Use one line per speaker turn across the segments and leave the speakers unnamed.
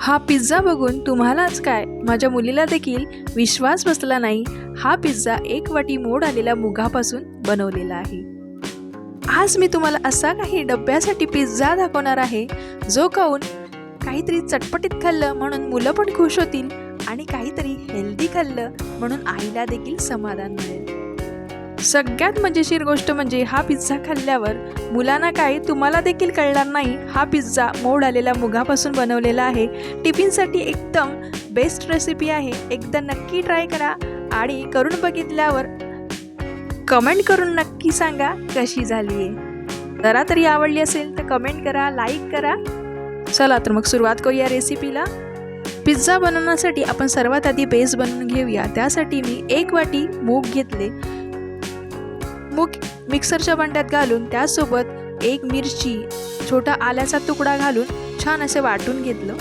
हा पिझ्झा बघून तुम्हालाच काय माझ्या मुलीला देखील विश्वास बसला नाही। हा पिझ्झा एक वाटी मोड आलेल्या मुगापासून बनवलेला आहे। आज मी तुम्हाला असा काही डब्यासाठी पिझ्झा दाखवणार आहे जो खाऊन काहीतरी चटपटीत खाल्लं म्हणून मुलं पण खुश होतील आणि काहीतरी हेल्दी खाल्लं म्हणून आईला देखील समाधान मिळेल। सगळ्यात मजेशीर गोष्ट म्हणजे हा पिझ्झा खाल्ल्यावर मुलांना काय तुम्हाला देखील कळणार नाही हा पिझ्झा मोड आलेल्या मुगापासून बनवलेला आहे। टिफिनसाठी एकदम बेस्ट रेसिपी आहे। एकदा नक्की ट्राय करा आणि करून बघितल्यावर कमेंट करून नक्की सांगा कशी झाली आहे। जरा तरी आवडली असेल तर कमेंट करा, लाईक करा। चला तर मग सुरुवात करूया रेसिपीला। पिझ्झा बनवण्यासाठी आपण सर्वात आधी बेस बनवून घेऊया। त्यासाठी मी 1 वाटी मूग घेतले। मूग मिक्सरच्या भांड्यात घालून त्यासोबत 1 मिरची, छोटा आल्याचा तुकडा घालून छान असे वाटून घेतलं।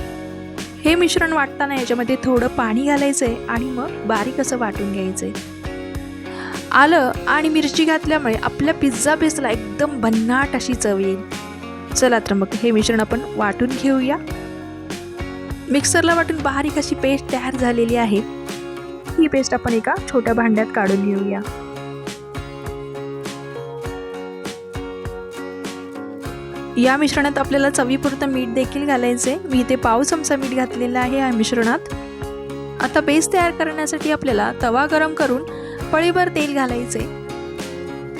हे मिश्रण वाटताना याच्यामध्ये थोडं पाणी घालायचंय आणि मग बारीक असं वाटून घ्यायचंय। आलं आणि मिरची घातल्यामुळे आपल्या पिझ्झा बेसला एकदम भन्नाट अशी चव येईल। चला तर मग हे मिश्रण आपण वाटून घेऊया। मिक्सरला वाटून बारीक अशी पेस्ट तयार झालेली आहे। ही पेस्ट आपण एका छोट्या भांड्यात काढून घेऊया। या मिश्रणात आपल्याला चवीपुरतं मीठ देखील घालायचे। मी इथे पाव चमचा मीठ घातलेला आहे या मिश्रणात। आता बेस तयार करण्यासाठी आपल्याला तवा गरम करून पळीभर तेल घालायचे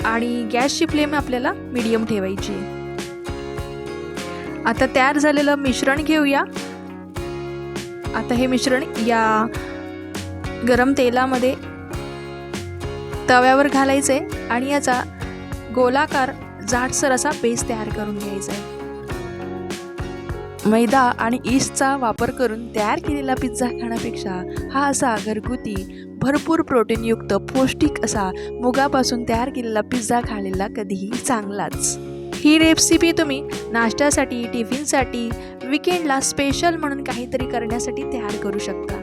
आणि गॅसची फ्लेम आपल्याला मीडियम ठेवायची। आता तयार झालेलं मिश्रण घेऊया। आता हे मिश्रण या गरम तेलामध्ये तव्यावर घालायचे आणि याचा गोलाकार जाडसर असा बेस तयार करून घ्यायचा आहे। मैदा आणि ईस्टचा वापर करून तयार केलेला पिझ्झा खाण्यापेक्षा हा असा घरगुती भरपूर प्रोटीनयुक्त पौष्टिक असा मुगापासून तयार केलेला पिझ्झा खाल्लेला कधीही चांगलाच। ही रेसिपी तुम्ही नाश्त्यासाठी, टिफिनसाठी, वीकेंडला स्पेशल म्हणून काहीतरी करण्यासाठी तयार करू शकता।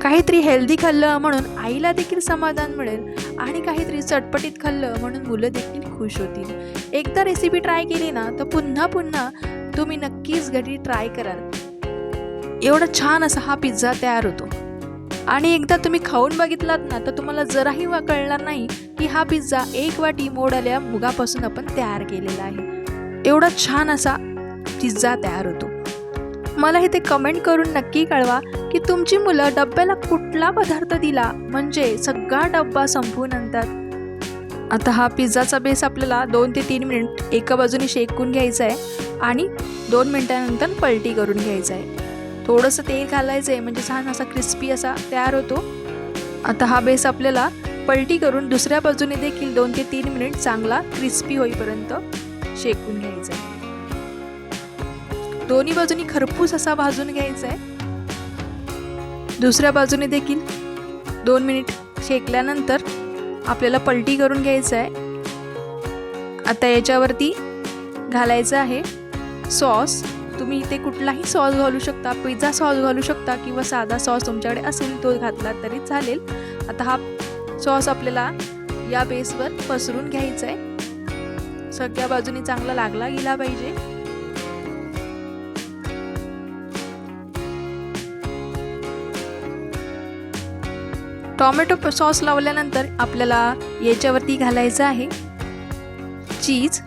काहीतरी हेल्दी खाल्लं म्हणून आईला देखील समाधान मिळेल आणि काहीतरी चटपटीत खाल्लं म्हणून मुलं देखील खुश होतील। एकदा रेसिपी ट्राय केली ना तर पुन्हा पुन्हा तुम्ही नक्कीच घरी ट्राय कराल। एवढा छान असा हा पिझ्झा तयार होतो आणि एकदा तुम्ही खाऊन बघितलात ना तर तुम्हाला जराही कळणार नाही की हा पिझ्झा 1 वाटी मोड आलेल्या मुगापासून आपण तयार केलेला आहे। एवढा छान असा पिझ्झा तयार होतो। मला इथे कमेंट करून नक्की कळवा की तुमची मुलं डब्याला कुठला पदार्थ दिला म्हणजे सगळा डब्बा संपवून आणतात। आता हा पिझ्झाचा बेस आपल्याला 2 ते 3 मिनिट एका बाजूने शेकून घ्यायचा आहे आणि 2 मिनिटांनंतर पलटी करून घ्यायचा आहे। थोडंसं तेल घालायचं आहे म्हणजे छान असा क्रिस्पी असा तयार होतो। आता हा बेस आपल्याला पलटी करून दुसऱ्या बाजूने देखील 2 ते 3 मिनिट चांगला क्रिस्पी होईपर्यंत शेकून घ्यायचा आहे। दोन्ही बाजूनी खरपूस असा भाजून घ्यायचा आहे। दुसऱ्या बाजूने देखील 2 मिनिट शेकल्यानंतर आपल्याला पलटी करून घ्यायचं आहे। आता याच्यावरती घालायचं आहे सॉस। तुम्ही इथे कुठलाही सॉस घालू शकता, पिझ्झा सॉस घालू शकता किंवा साधा सॉस तुमच्याकडे असेल तो घातला तरी चालेल। आता हा सॉस आपल्याला या बेसवर पसरून घ्यायचा आहे। सगळ्या बाजूने चांगला लागला गेला पाहिजे। टोमॅटो सॉस लावल्यानंतर आपल्याला याच्यावरती घालायचं आहे चीज।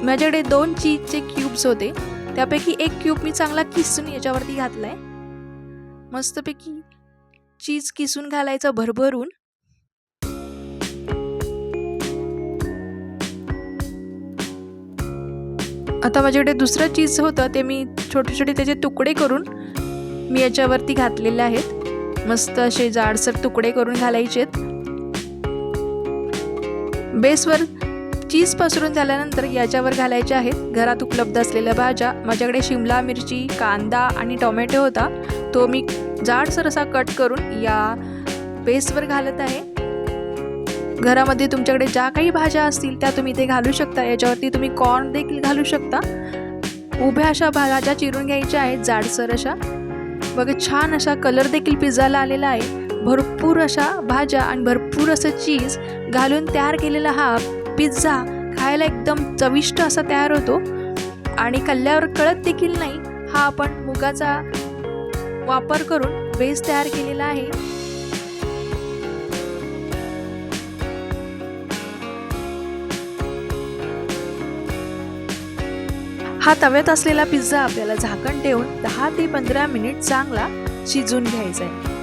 माझ्याकडे 2 चीजचे क्यूब्स होते, त्यापैकी 1 क्यूब मी चांगला किसून याच्यावरती घातलाय। मस्तपैकी चीज किसून घालायचं भरभरून। आता माझ्याकडे दुसरं चीज होतं ते मी छोटे छोटे त्याचे तुकडे करून मी याच्यावरती घातलेले आहेत। मस्त असे जाडसर तुकडे करून घालायचेत। बेसवर चीज पसरून झाल्यानंतर याच्यावर घालायचे आहेत घरात उपलब्ध असलेल्या भाज्या। माझ्याकडे शिमला मिरची, कांदा आणि टोमॅटो होता, तो मी जाडसर असा कट करून या बेसवर घालत आहे। घरामध्ये तुमच्याकडे ज्या काही भाज्या असतील त्या तुम्ही इथे घालू शकता। याच्यावरती तुम्ही कॉर्न देखील घालू शकता। उभ्या अशा भाज्या चिरून घ्यायच्या आहेत जाडसर अशा। बघा छान असा कलर देखील पिझ्झाला आलेला आहे। भरपूर अशा भाज्या आणि भरपूर असं चीज घालून तयार केलेला हा पिझ्झा खायला एकदम चविष्ट असा तयार होतो आणि खाल्ल्यावर कळत देखील नाही हा आपण मुगाचा वापर करून बेस तयार केलेला आहे। हा तव्यात असलेला पिझ्झा आपल्याला झाकण ठेवून 10 ते 15 मिनिट चांगला शिजवून घ्यायचा आहे।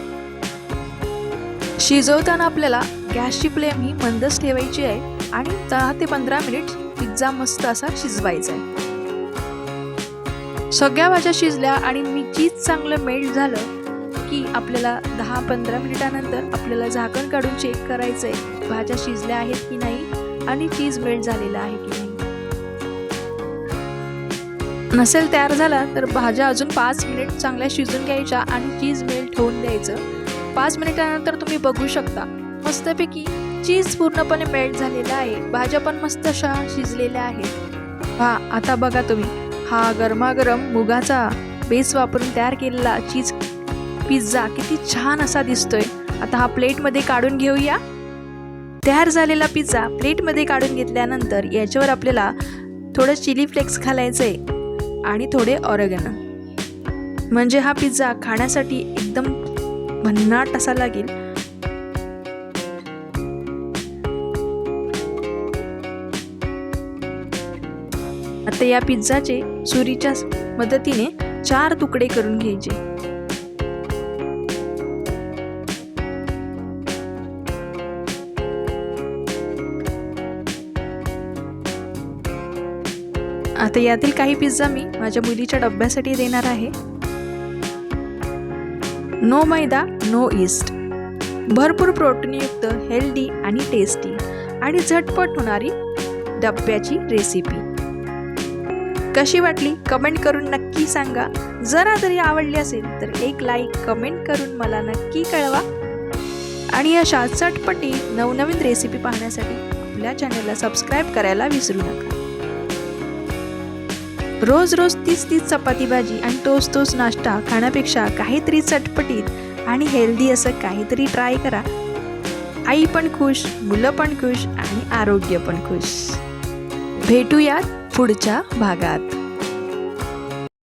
शिजवताना आपल्याला गॅसची फ्लेम ही मंदच ठेवायची आहे आणि 10 ते 15 मिनिट पिझ्झा मस्त असा शिजवायचा आहे। सगळ्या भाज्या शिजल्या आणि चीज चांगलं मेल्ट झालं की आपल्याला 10-15 मिनिटानंतर आपल्याला झाकण काढून चेक करायचं आहे भाज्या शिजल्या आहेत की नाही आणि चीज मेल्ट झालेला आहे की नाही। नसेल तयार झाला तर भाज्या अजून 5 मिनिट चांगल्या शिजून घ्यायच्या आणि चीज मेल्ट होऊन द्यायचं। 5 मिनिटानंतर तुम्ही बघू शकता मस्तपैकी चीज पूर्णपणे मेल्ट झालेला आहे, भाज्या पण मस्त अशा शिजलेल्या आहेत। आता बघा तुम्ही हा गरमागरम मुगाचा बेस वापरून तयार केलेला चीज पिझ्झा किती छान असा दिसतोय। आता हा प्लेटमध्ये काढून घेऊया। तयार झालेला पिझ्झा प्लेटमध्ये काढून घेतल्यानंतर याच्यावर आपल्याला थोडं चिली फ्लेक्स घालायचंय आणि थोडे ऑरेगॅनो, म्हणजे हा पिझ्झा खाण्यासाठी एकदम भन्नाट असा लागेल। आता या पिझ्झाचे सुरीच्या मदतीने 4 तुकडे करून घ्यायचे। आता यातील काही पिझ्झा मी माझ्या मुलीच्या डब्यासाठी देणार आहे। नो मैदा नो ईस्ट, भरपूर प्रोटीनयुक्त, हेल्दी आणि टेस्टी आणि झटपट होणारी डब्याची रेसिपी कशी वाटली कमेंट करून नक्की सांगा। जरा जरी आवडली असेल तर एक लाईक कमेंट करून मला नक्की कळवा आणि अशा चटपटी नवनवीन रेसिपी पाहण्यासाठी आपल्या चॅनलला सबस्क्राईब करायला विसरू नका। रोज रोज तीच चपाती भाजी आणि तोच नाश्ता खाण्यापेक्षा काहीतरी चटपटीत आणि हेल्दी असं काहीतरी ट्राय करा। आई पण खुश, मुलं पण खुश आणि आरोग्य पण खुश। भेटूयात पुढच्या भागात।